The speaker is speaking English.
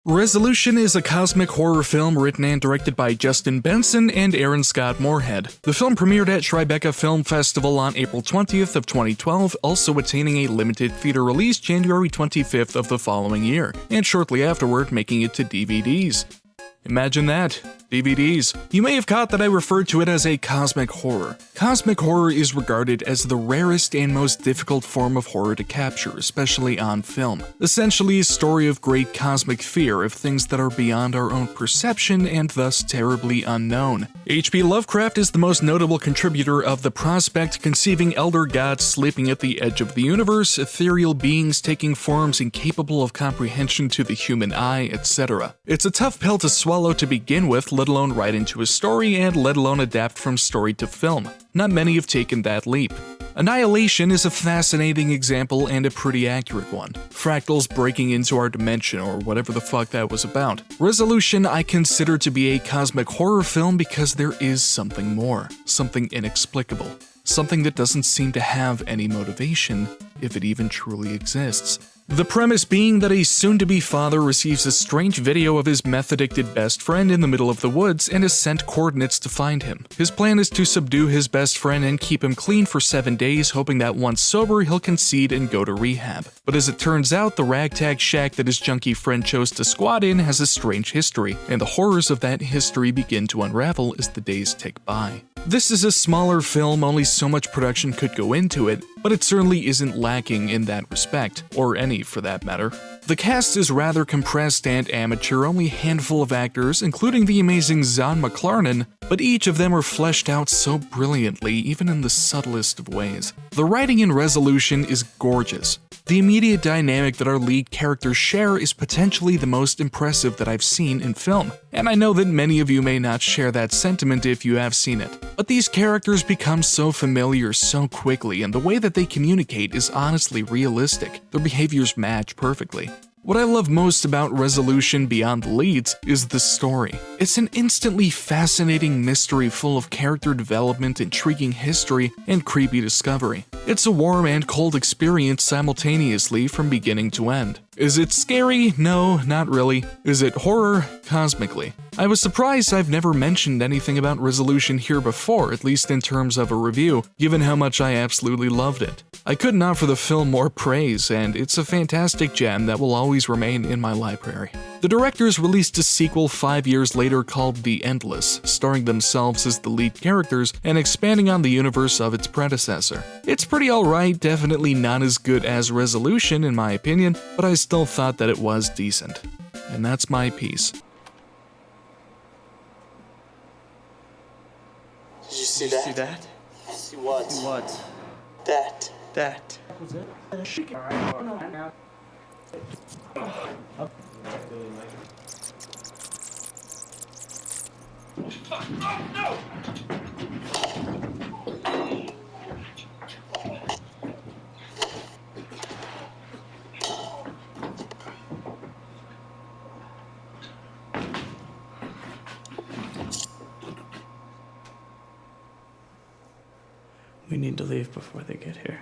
Resolution is a cosmic horror film written and directed by Justin Benson and Aaron Scott Moorhead. The film premiered at Tribeca Film Festival on April 20th of 2012, also attaining a limited theater release January 25th of the following year, and shortly afterward making it to DVDs. Imagine that. DVDs. You may have caught that I referred to it as a cosmic horror. Cosmic horror is regarded as the rarest and most difficult form of horror to capture, especially on film. Essentially a story of great cosmic fear of things that are beyond our own perception and thus terribly unknown. H.P. Lovecraft is the most notable contributor of the prospect, conceiving elder gods sleeping at the edge of the universe, ethereal beings taking forms incapable of comprehension to the human eye, etc. It's a tough pill to swallow to begin with, let alone write into a story, and let alone adapt from story to film. Not many have taken that leap. Annihilation is a fascinating example and a pretty accurate one. Fractals breaking into our dimension, or whatever the fuck that was about. Resolution I consider to be a cosmic horror film because there is something more, something inexplicable, something that doesn't seem to have any motivation, if it even truly exists. The premise being that a soon-to-be father receives a strange video of his meth-addicted best friend in the middle of the woods and is sent coordinates to find him. His plan is to subdue his best friend and keep him clean for 7 days, hoping that once sober he'll concede and go to rehab. But as it turns out, the ragtag shack that his junkie friend chose to squat in has a strange history, and the horrors of that history begin to unravel as the days tick by. This is a smaller film, only so much production could go into it, but it certainly isn't lacking in that respect, or any for that matter. The cast is rather compressed and amateur, only a handful of actors, including the amazing Zahn McClarnon, but each of them are fleshed out so brilliantly, even in the subtlest of ways. The writing in Resolution is gorgeous. The immediate dynamic that our lead characters share is potentially the most impressive that I've seen in film, and I know that many of you may not share that sentiment if you have seen it. But these characters become so familiar so quickly, and the way that they communicate is honestly realistic. Their behaviors match perfectly. What I love most about Resolution beyond the leads is the story. It's an instantly fascinating mystery full of character development, intriguing history, and creepy discovery. It's a warm and cold experience simultaneously from beginning to end. Is it scary? No, not really. Is it horror? Cosmically. I was surprised I've never mentioned anything about Resolution here before, at least in terms of a review, given how much I absolutely loved it. I couldn't offer the film more praise, and it's a fantastic gem that will always remain in my library. The directors released a sequel 5 years later called The Endless, starring themselves as the lead characters and expanding on the universe of its predecessor. It's pretty alright, definitely not as good as Resolution in my opinion, but I still thought that it was decent. And that's my piece. Did you see that? See what? See what? That. That. We need to leave before they get here.